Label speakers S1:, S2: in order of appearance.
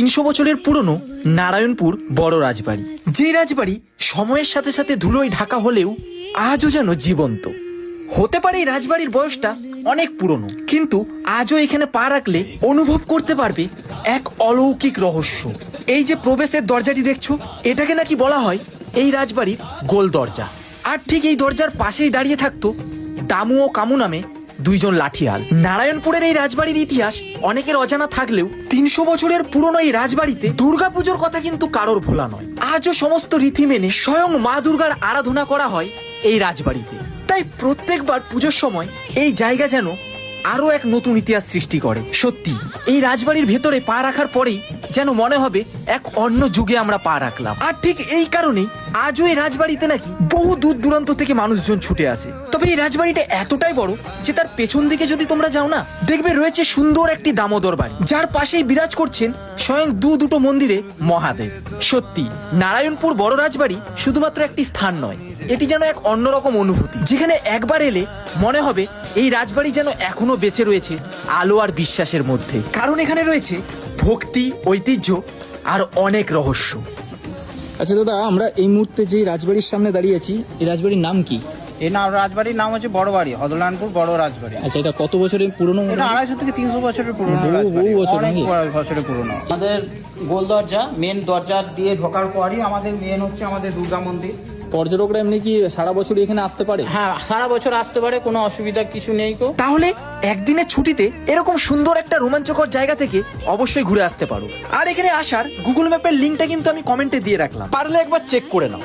S1: 300 বছরের পুরনো নারায়ণপুর বড় রাজবাড়ি, যে রাজবাড়ি সময়ের সাথে সাথে ধুলোয় ঢাকা হলেও আজও যেন জীবন্ত। হতে পারে এই রাজবাড়ির বয়সটা অনেক পুরনো, কিন্তু আজও এখানে পা রাখলে অনুভব করতে পারবে এক অলৌকিক রহস্য। এই যে প্রবেশের দরজাটি দেখছো, এটাকে নাকি বলা হয় এই রাজবাড়ির গোল দরজা। আর ঠিক এই দরজার পাশেই দাঁড়িয়ে থাকতো দামু ও কামু নামে দুইজন লাঠিয়াল। নারায়ণপুরের এই রাজবাড়ির ইতিহাস অনেকের অজানা থাকলেও 300 বছরের পুরনো এই রাজবাড়িতে দুর্গাপুজোর কথা কিন্তু কারোর ভোলা নয়। আজও সমস্ত রীতি মেনে স্বয়ং মা দুর্গার আরাধনা করা হয় এই রাজবাড়িতে। তাই প্রত্যেকবার পুজোর সময় এই জায়গা যেন আরো এক নতুন ইতিহাস সৃষ্টি করে। সত্যি এই রাজবাড়ির ভেতরে পা রাখার পরেই যেন মনে হবে এক অন্য যুগে আমরা পা রাখলাম। আর ঠিক এই কারণেই আজও এই রাজবাড়িতে নাকি বহু দূর দূরান্ত থেকে মানুষজন ছুটে আসে। তবে এই রাজবাড়িটা এতটাই বড় যে তার পেছন দিকে যদি তোমরা যাও না, দেখবে রয়েছে সুন্দর একটি দামোদর বাড়ি, যার পাশেই বিরাজ করছেন স্বয়ং দুটো মন্দিরে মহাদেব। সত্যি নারায়ণপুর বড় রাজবাড়ি শুধুমাত্র একটি স্থান নয়, এটি যেন এক অন্যরকম অনুভূতি, যেখানে একবার এলে মনে হবে এই রাজবাড়ি যেন এখনো বেঁচে রয়েছে আলো আর বিশ্বাসের মধ্যে। কারণ এখানে রয়েছে ভক্তি, ঐতিহ্য আর অনেক রহস্য।
S2: আচ্ছা দাদা, আমরা এই মুহূর্তে যে রাজবাড়ির সামনে দাঁড়িয়ে আছি, এই রাজবাড়ির নাম কি?
S3: এই রাজবাড়ির নাম হচ্ছে বড় বাড়ি, হদলানপুর বড় রাজবাড়ি।
S2: আচ্ছা, এটা কত বছরের পুরনো?
S3: এটা 250 থেকে 300 বছরের পুরনো রাজবাড়ি, অনেক বছরের পুরনো। আমাদের গোল দরজা, মেন দরজা দিয়ে ঢোকার পরই আমাদের মেন হচ্ছে আমাদের দুর্গা মন্দির।
S2: পর্যটকরা এমনি কি সারা বছর এখানে আসতে পারে?
S3: হ্যাঁ, সারা বছর আসতে পারে, কোনো অসুবিধা কিছু নেই।
S1: তাহলে একদিনের ছুটিতে এরকম সুন্দর একটা রোমাঞ্চকর জায়গা থেকে অবশ্যই ঘুরে আসতে পারো। আর এখানে আসার গুগল ম্যাপের লিঙ্কটা কিন্তু আমি কমেন্টে দিয়ে রাখলাম, পারলে একবার চেক করে নাও।